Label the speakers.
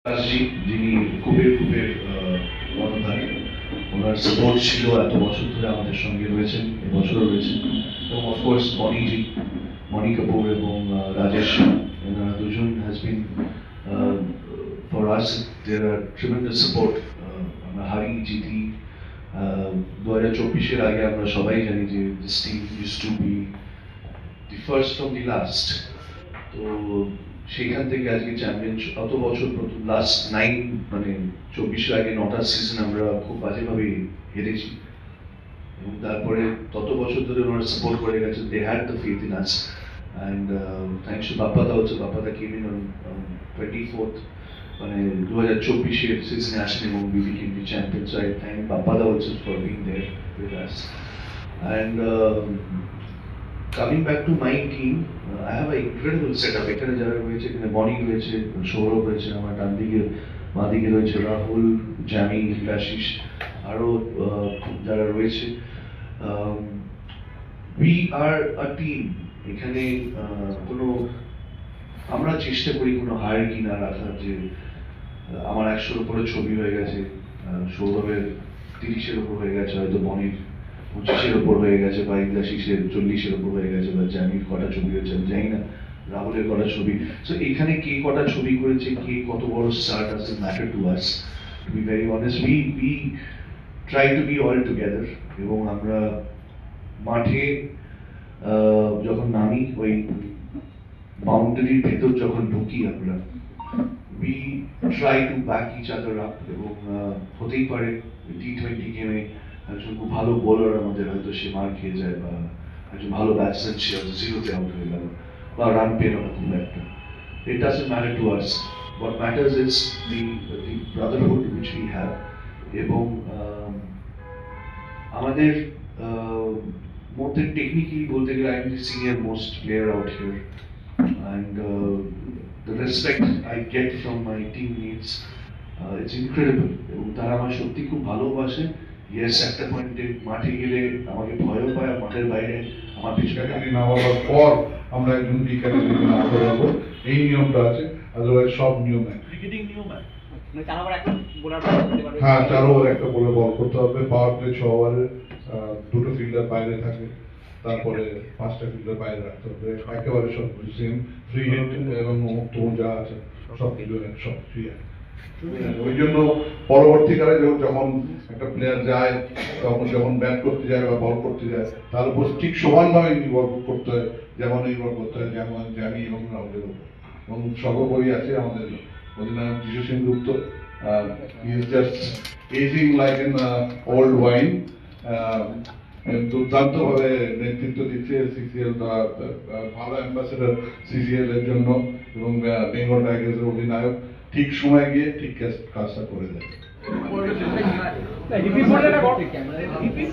Speaker 1: জি, যিনি কূপের কর্ণধার, ওনার সাপোর্ট ছিল এত বছর ধরে আমাদের সঙ্গে রয়েছেন, এবছরও রয়েছেন। এবং অফকোর্স মনি কাপুর এবং রাজেশ, এনারা দুজন has been for us there are tremendous support. আমরা হারি জিতি 2024-এর আগে আমরা সবাই জানি যে this team use to be the first from the last. তো সেখান থেকে আজকে চ্যাম্পিয়ন অত বছর প্রথম লাস্ট 24-এর আগে 9টা সিজন আমরা খুব বাজেভাবে হেরেছি, এবং তারপরে তত বছর ধরে ওনারা সাপোর্ট করে গেছে। They had the faith in us, and thanks to বাপ্পাদা অলসো। বাপ্পাদা কেম ইন অন 24th, 2024-এর সিজনে আসেন এবং we became the champions. So I thank Bappada also for being there with us. And coming back to my team, I have an incredible setup. এখানে যারা রয়েছে, এখানে বনি রয়েছে, সৌরভ রয়েছে, আমার ডান দিকে বাঁ দিকে রয়েছে রাহুল, জামি, আশিস, আরো যারা রয়েছে। We are a team. এখানে কোনো আমরা চেষ্টা করি কোনো হায়ারার্কি না রাখার, যে আমার 100-র উপরে ছবি হয়ে গেছে, সৌরভের 30-এর উপর হয়ে গেছে, হয়তো বনির 25-এর উপর হয়ে গেছে, বা ইন্দ্রাশিসের 40-এর উপর হয়ে গেছে, বা জামির কটা ছবি হয়েছে আমি জানি না, রাহুলের কটা ছবি। সো এখানে কে কটা ছবি করেছে, কে কত বড় star doesn't matter to us, to be very honest. We try to be all together. এবং আমরা মাঠে যখন নামি, ওই বাউন্ডারির ভেতর যখন ঢুকি, আমরা we try to back each other up। এবং হতেই পারে T20 গেমে একজন খুব ভালো বোলার আমাদের হয়তো সে মার খেয়ে যায়, বা একজন ভালো ব্যাটসম্যান সে হয়তো জিরোতে আউট হয়ে গেল, বা রান পেল না খুব একটা। It doesn't matter to us. What matters is the brotherhood which we have। এবং আমাদের মধ্যে টেকনিক্যালি বলতে গেলে I am the senior most player out here, and the respect I get from my teammates, it's incredible। এবং তারা আমার সত্যি খুব ভালোবাসে। ইয়েস, একটা পয়েন্টে মাঠে গেলে আমাকে ভয়ও পায়, মাঠের বাইরে আমার পিছনে
Speaker 2: না হওয়ার পর আমরা একজন ক্রিকেটার আনতে পারবো, এই নিয়মটা আছে। আদারওয়াইজ সব নিয়ম এক।
Speaker 3: ক্রিকেটিং নিয়ম আছে, মানে 4 ওভার একটা বোলার করতে পারবে।
Speaker 2: হ্যাঁ, 4 ওভার একটা বোলার বল করতে হবে। পাওয়ার প্লে 6 ওভারে দুটো ফিল্ডার বাইরে থাকে, তারপরে 5টা ফিল্ডার বাইরে রাখতে হবে। একেবারে সব সেম ফ্রি হিট এবং মুক্ত যা আছে সব কিছু সব ফ্রি আছে। ওই জন্য পরবর্তীকালে যখন একটা প্লেয়ার যায়, তখন যখন ব্যাট করতে যায় বা বল করতে যায়, তার উপর ঠিক সমানভাবে নির্ভর করতে হয়, যেমন নির্ভর করতে হয় যেমন জামি এবং রাহুলের উপর। এবং সর্বোপরি আছে আমাদের অধিনায়ক Jishu Sengupta. He is just aging like an old wine. দুর্দান্ত ভাবে নেতৃত্ব দিচ্ছে সিসিএল, ভালো অ্যাম্বাসেডর সিসিএল এর জন্য, এবং বেঙ্গল টাইগার্সের অধিনায়ক ঠিক সময় গিয়ে ঠিক কাজটা করে দেয়।
Speaker 3: রিপিট করলে না, ক্যামেরা রিপিট